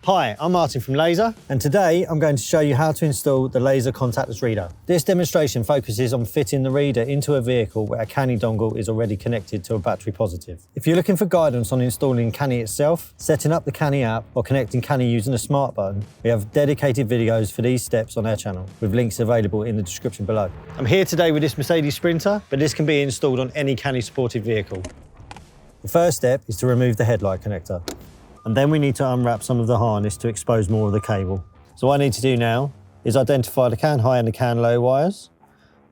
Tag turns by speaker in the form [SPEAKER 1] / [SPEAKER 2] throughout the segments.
[SPEAKER 1] Hi, I'm Martin from Laser, and today I'm going to show you how to install the Laser Contactless Reader. This demonstration focuses on fitting the reader into a vehicle where a CANNY dongle is already connected to a battery positive. If you're looking for guidance on installing CANNY itself, setting up the CANNY app, or connecting CANNY using a smart button, we have dedicated videos for these steps on our channel, with links available in the description below. I'm here today with this Mercedes Sprinter, but this can be installed on any CANNY-supported vehicle. The first step is to remove the headlight connector. And then we need to unwrap some of the harness to expose more of the cable. So what I need to do now is identify the CAN high and the CAN low wires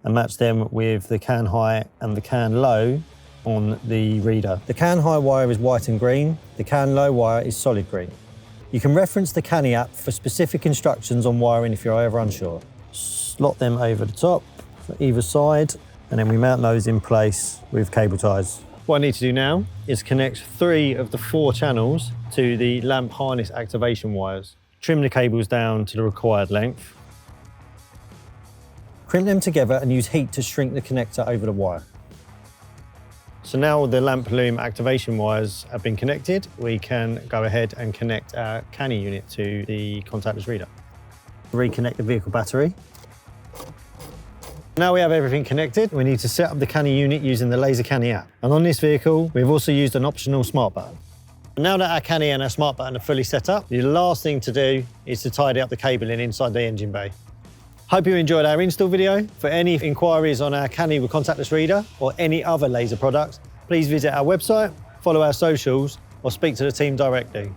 [SPEAKER 1] and match them with the CAN high and the CAN low on the reader. The CAN high wire is white and green, the CAN low wire is solid green. You can reference the CANNY app for specific instructions on wiring if you're ever unsure. Slot them over the top for either side, and then we mount those in place with cable ties. What I need to do now is connect 3 of the 4 channels to the lamp harness activation wires. Trim the cables down to the required length. Crimp them together and use heat to shrink the connector over the wire. So now the lamp loom activation wires have been connected, we can go ahead and connect our CANNY unit to the contactless reader. Reconnect the vehicle battery. Now we have everything connected, we need to set up the CANNY unit using the Laser CANNY app. And on this vehicle, we've also used an optional smart button. Now that our CANNY and our smart button are fully set up, the last thing to do is to tidy up the cabling inside the engine bay. Hope you enjoyed our install video. For any inquiries on our CANNY with contactless reader or any other laser products, please visit our website, follow our socials, or speak to the team directly.